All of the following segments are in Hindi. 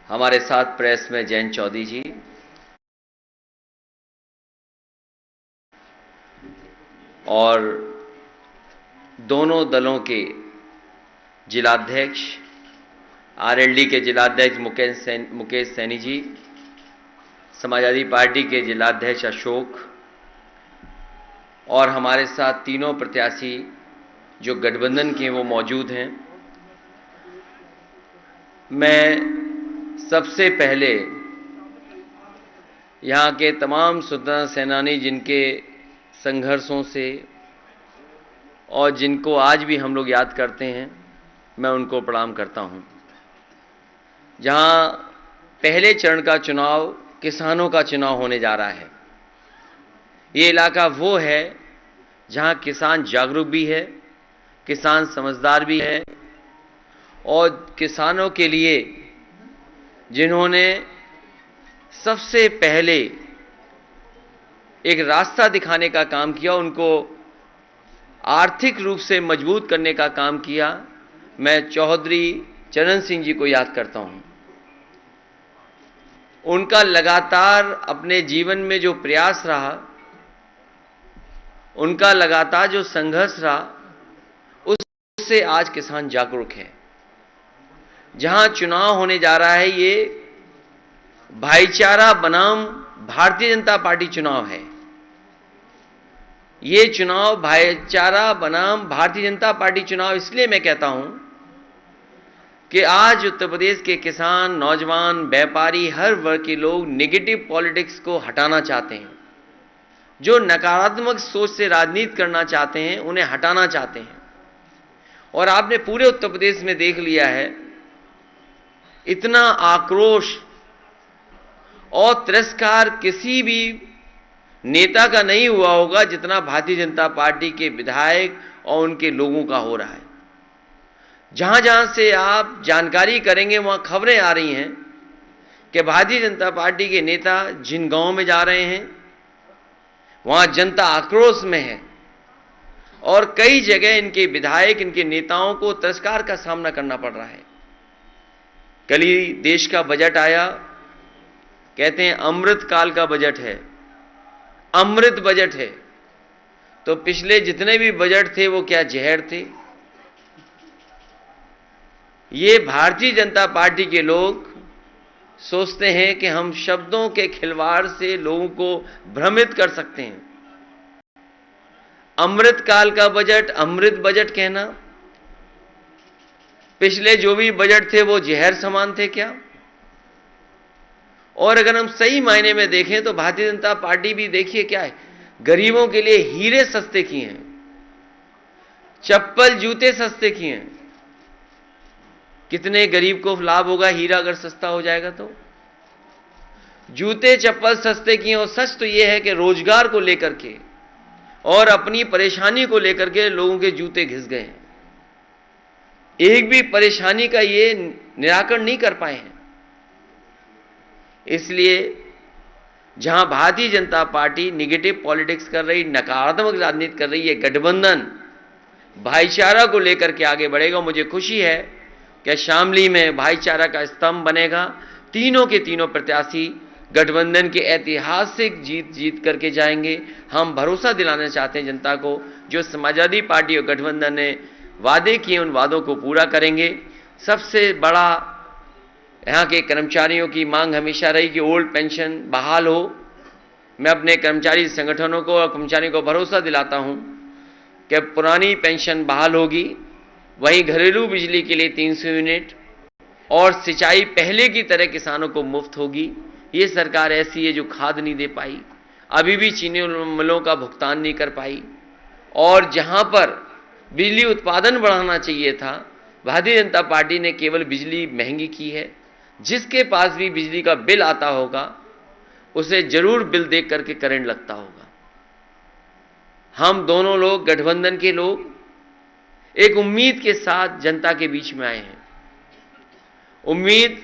हमारे साथ प्रेस में जयंत चौधरी जी और दोनों दलों के जिलाध्यक्ष, आरएलडी के जिलाध्यक्ष मुकेश सैनी जी, समाजवादी पार्टी के जिलाध्यक्ष अशोक और हमारे साथ तीनों प्रत्याशी जो गठबंधन के वो मौजूद हैं। मैं सबसे पहले यहाँ के तमाम स्वतंत्रता सेनानी जिनके संघर्षों से और जिनको आज भी हम लोग याद करते हैं, मैं उनको प्रणाम करता हूँ। जहाँ पहले चरण का चुनाव किसानों का चुनाव होने जा रहा है, ये इलाका वो है जहाँ किसान जागरूक भी है, किसान समझदार भी है और किसानों के लिए जिन्होंने सबसे पहले एक रास्ता दिखाने का काम किया, उनको आर्थिक रूप से मजबूत करने का काम किया, मैं चौधरी चरण सिंह जी को याद करता हूं। उनका लगातार अपने जीवन में जो प्रयास रहा, उनका लगातार जो संघर्ष रहा, उससे आज किसान जागरूक है। जहां चुनाव होने जा रहा है, ये भाईचारा बनाम भारतीय जनता पार्टी चुनाव है। ये चुनाव भाईचारा बनाम भारतीय जनता पार्टी चुनाव इसलिए मैं कहता हूं कि आज उत्तर प्रदेश के किसान, नौजवान, व्यापारी, हर वर्ग के लोग नेगेटिव पॉलिटिक्स को हटाना चाहते हैं। जो नकारात्मक सोच से राजनीति करना चाहते हैं, उन्हें हटाना चाहते हैं। और आपने पूरे उत्तर प्रदेश में देख लिया है, इतना आक्रोश और तिरस्कार किसी भी नेता का नहीं हुआ होगा जितना भारतीय जनता पार्टी के विधायक और उनके लोगों का हो रहा है। जहां जहां से आप जानकारी करेंगे, वहां खबरें आ रही हैं कि भारतीय जनता पार्टी के नेता जिन गांव में जा रहे हैं, वहां जनता आक्रोश में है और कई जगह इनके विधायक, इनके नेताओं को तिरस्कार का सामना करना पड़ रहा है। कल ही देश का बजट आया, कहते हैं अमृत काल का बजट है, अमृत बजट है। तो पिछले जितने भी बजट थे वो क्या जहर थे? ये भारतीय जनता पार्टी के लोग सोचते हैं कि हम शब्दों के खिलवाड़ से लोगों को भ्रमित कर सकते हैं। अमृत काल का बजट, अमृत बजट कहना, पिछले जो भी बजट थे वो जहर समान थे क्या? और अगर हम सही मायने में देखें तो भारतीय जनता पार्टी भी देखिए क्या है, गरीबों के लिए हीरे सस्ते किए हैं, चप्पल जूते सस्ते किए हैं। कितने गरीब को लाभ होगा हीरा अगर सस्ता हो जाएगा तो? जूते चप्पल सस्ते किए। और सच तो यह है कि रोजगार को लेकर के और अपनी परेशानी को लेकर के लोगों के जूते घिस गए हैं। एक भी परेशानी का ये निराकरण नहीं कर पाए हैं। इसलिए जहां Bharatiya Janata party negative politics कर रही, नकारात्मक राजनीति कर रही है, गठबंधन भाईचारा को लेकर के आगे बढ़ेगा। मुझे खुशी है कि शामली में भाईचारा का स्तंभ बनेगा। तीनों के तीनों प्रत्याशी गठबंधन की ऐतिहासिक जीत करके जाएंगे। हम भरोसा दिलाना चाहते हैं जनता को, जो समाजवादी पार्टी और गठबंधन ने वादे किए उन वादों को पूरा करेंगे। सबसे बड़ा यहाँ के कर्मचारियों की मांग हमेशा रही कि ओल्ड पेंशन बहाल हो। मैं अपने कर्मचारी संगठनों को और कर्मचारियों को भरोसा दिलाता हूँ कि पुरानी पेंशन बहाल होगी। वहीं घरेलू बिजली के लिए 300 यूनिट और सिंचाई पहले की तरह किसानों को मुफ्त होगी। ये सरकार ऐसी है जो खाद नहीं दे पाई, अभी भी चीनी मिलों का भुगतान नहीं कर पाई। और जहां पर बिजली उत्पादन बढ़ाना चाहिए था, भारतीय जनता पार्टी ने केवल बिजली महंगी की है। जिसके पास भी बिजली का बिल आता होगा, उसे जरूर बिल देख करके करंट लगता होगा। हम दोनों लोग, गठबंधन के लोग, एक उम्मीद के साथ जनता के बीच में आए हैं। उम्मीद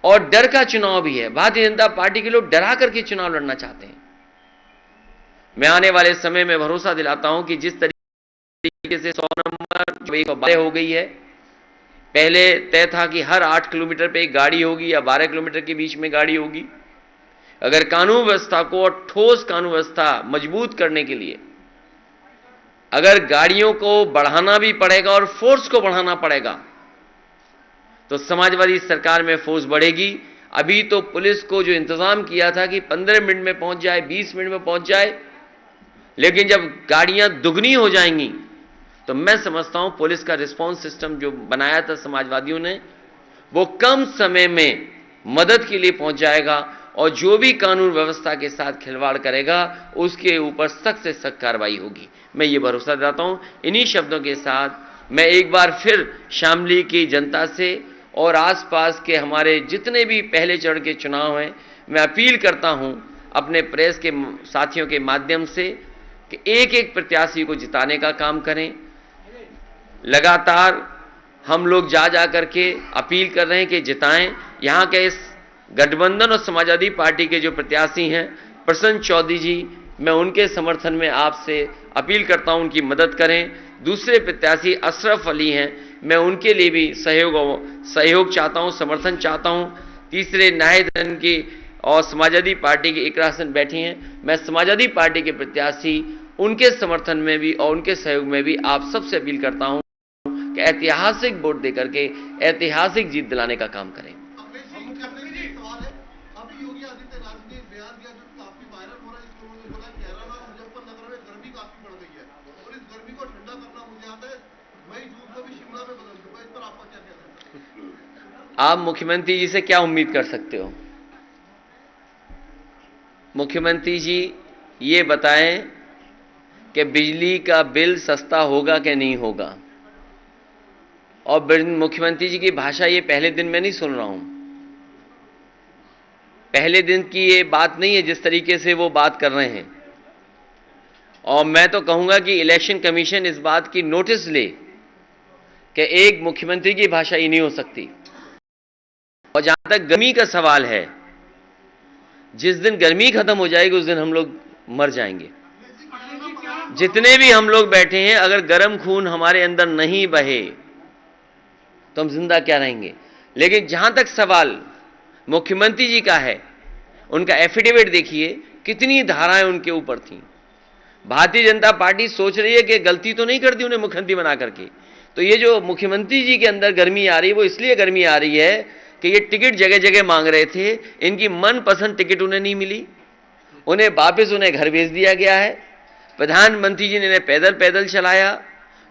और डर का चुनाव भी है। भारतीय जनता पार्टी के लोग डरा करके चुनाव लड़ना चाहते हैं। मैं आने वाले समय में भरोसा दिलाता हूं कि जिस तरीके से 100 नंबर 112 हो गई है, पहले तय था कि हर 8 किलोमीटर पे एक गाड़ी होगी या 12 किलोमीटर के बीच में गाड़ी होगी। अगर कानून व्यवस्था को और ठोस कानून व्यवस्था मजबूत करने के लिए अगर गाड़ियों को बढ़ाना भी पड़ेगा और फोर्स को बढ़ाना पड़ेगा तो समाजवादी सरकार में फोर्स बढ़ेगी। अभी तो पुलिस को जो इंतजाम किया था कि 15 मिनट में पहुंच जाए, 20 मिनट में पहुंच जाए, लेकिन जब गाड़ियां दुगनी हो जाएंगी तो मैं समझता हूं पुलिस का रिस्पांस सिस्टम जो बनाया था समाजवादियों ने वो कम समय में मदद के लिए पहुंच जाएगा और जो भी कानून व्यवस्था के साथ खिलवाड़ करेगा उसके ऊपर सख्त से सख्त कार्रवाई होगी। मैं ये भरोसा दिलाता हूं। इन्हीं शब्दों के साथ मैं एक बार फिर शामली की जनता से और आसपास के हमारे जितने भी पहले चरण के चुनाव हैं, मैं अपील करता हूं अपने प्रेस के साथियों के माध्यम से कि एक एक प्रत्याशी को जिताने का काम करें। लगातार हम लोग जा करके अपील कर रहे हैं कि जिताएं। यहां के इस गठबंधन और समाजवादी पार्टी के जो प्रत्याशी हैं प्रसन्न चौधरी जी, मैं उनके समर्थन में आपसे अपील करता हूं उनकी मदद करें। दूसरे प्रत्याशी अशरफ अली हैं, मैं उनके लिए भी सहयोग चाहता हूं, समर्थन चाहता हूं। तीसरे नाहिद की और समाजवादी पार्टी की इकरा हसन बैठी हैं, मैं समाजवादी पार्टी के प्रत्याशी उनके समर्थन में भी और उनके सहयोग में भी आप सबसे अपील करता हूं कि ऐतिहासिक वोट देकर के ऐतिहासिक जीत दिलाने का काम करें। आप मुख्यमंत्री जी से क्या उम्मीद कर सकते हो? मुख्यमंत्री जी ये बताएं कि बिजली का बिल सस्ता होगा कि नहीं होगा। और मुख्यमंत्री जी की भाषा ये पहले दिन में नहीं सुन रहा हूं, पहले दिन की ये बात नहीं है जिस तरीके से वो बात कर रहे हैं। और मैं तो कहूंगा कि इलेक्शन कमीशन इस बात की नोटिस ले कि एक मुख्यमंत्री की भाषा ही नहीं हो सकती। और जहां तक गर्मी का सवाल है, जिस दिन गर्मी खत्म हो जाएगी उस दिन हम लोग मर जाएंगे। जितने भी हम लोग बैठे हैं, अगर गर्म खून हमारे अंदर नहीं बहे तो हम जिंदा क्या रहेंगे। लेकिन जहां तक सवाल मुख्यमंत्री जी का है, उनका एफिडेविट देखिए कितनी धाराएं उनके ऊपर थी। भारतीय जनता पार्टी सोच रही है कि गलती तो नहीं कर दी उन्हें मुख्यमंत्री बना करके। तो ये जो मुख्यमंत्री जी के अंदर गर्मी आ रही है वो इसलिए गर्मी आ रही है कि ये टिकट जगह जगह मांग रहे थे, इनकी मनपसंद टिकट उन्हें नहीं मिली, उन्हें वापस उन्हें घर भेज दिया गया है। प्रधानमंत्री जी ने इन्हें पैदल पैदल चलाया।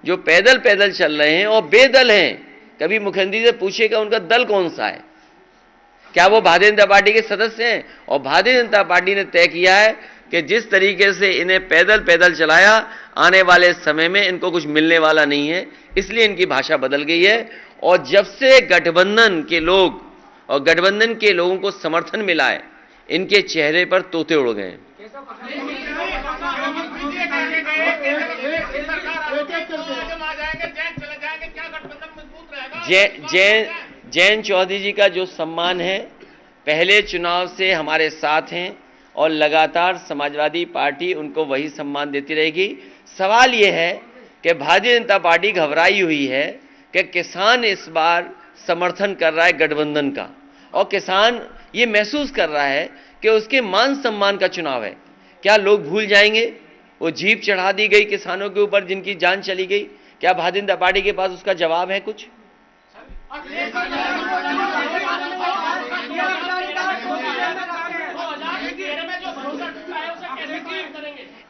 जो पैदल पैदल चल रहे हैं और बेदल हैं, कभी मुख्यमंत्री से पूछेगा उनका दल कौन सा है, क्या वो भारतीय जनता पार्टी के सदस्य हैं? और भारतीय जनता पार्टी ने तय किया है कि जिस तरीके से इन्हें पैदल पैदल चलाया, आने वाले समय में इनको कुछ मिलने वाला नहीं है, इसलिए इनकी भाषा बदल गई है। और जब से गठबंधन के लोग और गठबंधन के लोगों को समर्थन मिला है, इनके चेहरे पर तोते उड़ गए। जैन चौधरी जी का जो सम्मान है, पहले चुनाव से हमारे साथ हैं और लगातार समाजवादी पार्टी उनको वही सम्मान देती रहेगी। सवाल यह है कि भारतीय जनता पार्टी घबराई हुई है कि किसान इस बार समर्थन कर रहा है गठबंधन का, और किसान ये महसूस कर रहा है कि उसके मान सम्मान का चुनाव है। क्या लोग भूल जाएंगे वो जीप चढ़ा दी गई किसानों के ऊपर जिनकी जान चली गई? क्या भारतीय जनता पार्टी के पास उसका जवाब है कुछ?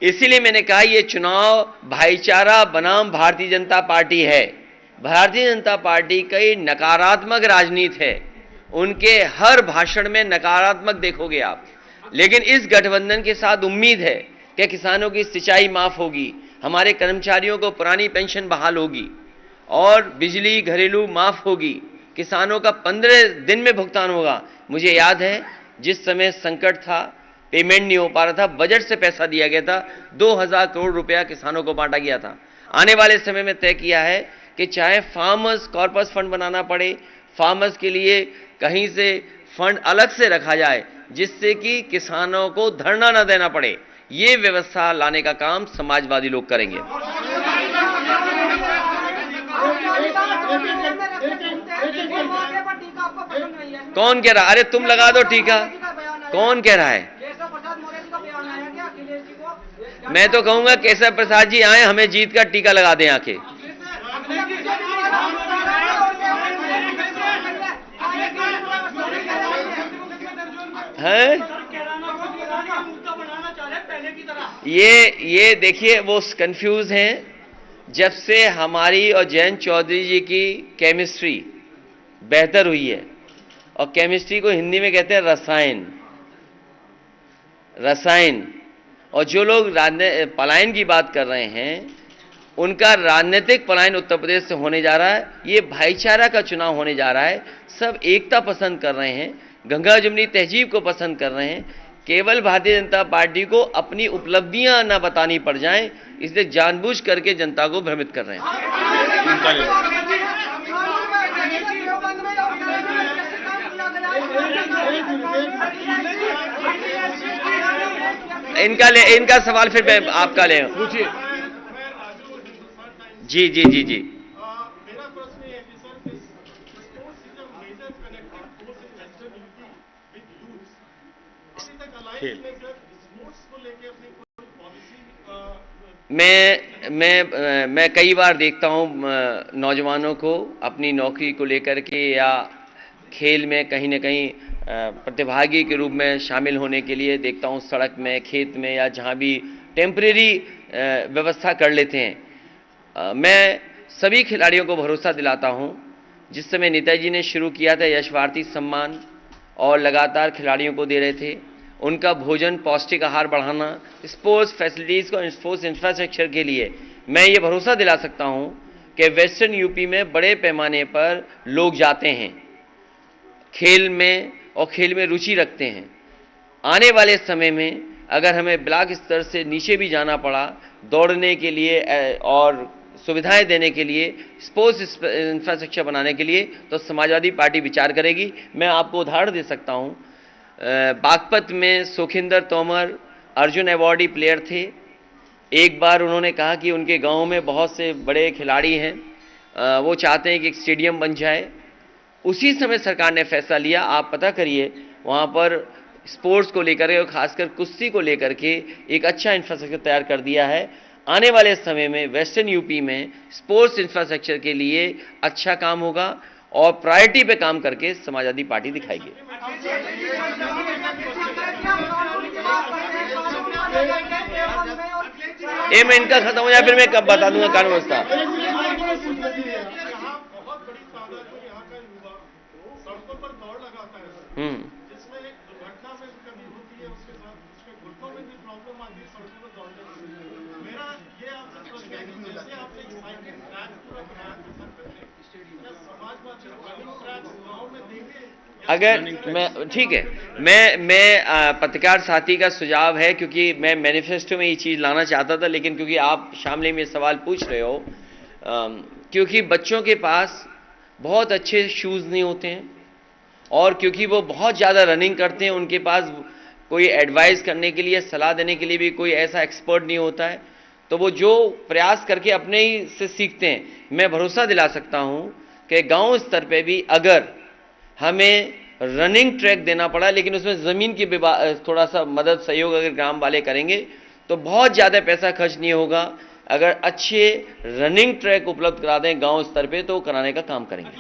इसीलिए मैंने कहा ये चुनाव भाईचारा बनाम भारतीय जनता पार्टी है। भारतीय जनता पार्टी की नकारात्मक राजनीति है, उनके हर भाषण में नकारात्मक देखोगे आप। लेकिन इस गठबंधन के साथ उम्मीद है कि किसानों की सिंचाई माफ होगी, हमारे कर्मचारियों को पुरानी पेंशन बहाल होगी और बिजली घरेलू माफ होगी, किसानों का 15 दिन में भुगतान होगा। मुझे याद है जिस समय संकट था, पेमेंट नहीं हो पा रहा था, बजट से पैसा दिया गया था, 2000 करोड़ रुपया किसानों को बांटा गया था। आने वाले समय में तय किया है कि चाहे फार्मर्स कॉर्पस फंड बनाना पड़े, फार्मर्स के लिए कहीं से फंड अलग से रखा जाए जिससे कि किसानों को धरना न देना पड़े। ये व्यवस्था लाने का काम समाजवादी लोग करेंगे। कौन कह रहा? अरे तुम लगा दो टीका। कौन कह रहा है? मैं तो कहूंगा केशव प्रसाद जी आए, हमें जीत का टीका लगा दें आके। हैं? ये देखिए वो कंफ्यूज हैं। जब से हमारी और जयंत चौधरी जी की केमिस्ट्री बेहतर हुई है, और केमिस्ट्री को हिंदी में कहते हैं रसायन, रसायन, और जो लोग पलायन की बात कर रहे हैं, उनका राजनीतिक पलायन उत्तर प्रदेश से होने जा रहा है। ये भाईचारा का चुनाव होने जा रहा है। सब एकता पसंद कर रहे हैं, गंगा जमुनी तहजीब को पसंद कर रहे हैं। केवल भारतीय जनता पार्टी को अपनी उपलब्धियां न बतानी पड़ जाएं, इसलिए जानबूझ करके जनता को भ्रमित कर रहे हैं। इनका सवाल फिर मैं आपका ले। पूछिए। जी जी जी जी। मेरा प्रश्न ये है कि sir sports is a major connecting force in western UP with youth. अभी तक अलायंस में सर स्पोर्ट्स को लेके अपनी कोई पॉलिसी। मैं कई बार देखता हूं नौजवानों को अपनी नौकरी को लेकर के या खेल में कहीं न कहीं प्रतिभागी के रूप में शामिल होने के लिए देखता हूं, सड़क में, खेत में, या जहां भी टेम्परेरी व्यवस्था कर लेते हैं। मैं सभी खिलाड़ियों को भरोसा दिलाता हूं, जिस समय नेताजी ने शुरू किया था यश भारती सम्मान और लगातार खिलाड़ियों को दे रहे थे, उनका भोजन, पौष्टिक आहार बढ़ाना, स्पोर्ट्स फैसिलिटीज़ को, स्पोर्ट्स इंफ्रास्ट्रक्चर के लिए मैं ये भरोसा दिला सकता हूं कि वेस्टर्न यूपी में बड़े पैमाने पर लोग जाते हैं खेल में और खेल में रुचि रखते हैं। आने वाले समय में अगर हमें ब्लॉक स्तर से नीचे भी जाना पड़ा दौड़ने के लिए और सुविधाएं देने के लिए, स्पोर्ट्स इंफ्रास्ट्रक्चर बनाने के लिए, तो समाजवादी पार्टी विचार करेगी। मैं आपको उदाहरण दे सकता हूं, बागपत में सुखिंदर तोमर अर्जुन अवार्डी प्लेयर थे। एक बार उन्होंने कहा कि उनके गांव में बहुत से बड़े खिलाड़ी हैं, वो चाहते हैं कि एक स्टेडियम बन जाए। उसी समय सरकार ने फैसला लिया, आप पता करिए, वहाँ पर स्पोर्ट्स को लेकर के और खासकर कुश्ती को लेकर के एक अच्छा इंफ्रास्ट्रक्चर तैयार कर दिया है। आने वाले समय में वेस्टर्न यूपी में स्पोर्ट्स इंफ्रास्ट्रक्चर के लिए अच्छा काम होगा और प्रायोरिटी पे काम करके समाजवादी पार्टी दिखाएगी। ये मैं इनका खत्म हो जाए फिर मैं कब बता दूंगा कानून व्यवस्था। जिसमें दुर्घटना में कभी होती है, उसके साथ उसके घुटनों में भी प्रॉब्लम आती है सड़कों पर दौड़ने में। मेरा ये आपसे प्रश्न है कि जैसे आपने साइकिल ट्रैक पूरा बनाया था क्या समाजवादी रनिंग ट्रैक गांव में देंगे? अगर मैं ठीक है, मैं पत्रकार साथी का सुझाव है, क्योंकि मैं मैनिफेस्टो में ये चीज़ लाना चाहता था, लेकिन क्योंकि आप शामली में सवाल पूछ रहे हो, क्योंकि बच्चों के पास बहुत अच्छे शूज़ नहीं होते हैं और क्योंकि वो बहुत ज़्यादा रनिंग करते हैं, उनके पास कोई एडवाइस करने के लिए, सलाह देने के लिए भी कोई ऐसा एक्सपर्ट नहीं होता है, तो वो जो प्रयास करके अपने ही से सीखते हैं। मैं भरोसा दिला सकता हूँ कि गांव स्तर पे भी अगर हमें रनिंग ट्रैक देना पड़ा, लेकिन उसमें ज़मीन की थोड़ा सा मदद, सहयोग अगर ग्राम वाले करेंगे तो बहुत ज़्यादा पैसा खर्च नहीं होगा। अगर अच्छे रनिंग ट्रैक उपलब्ध करा दें गांव स्तर पे तो कराने का काम करेंगे।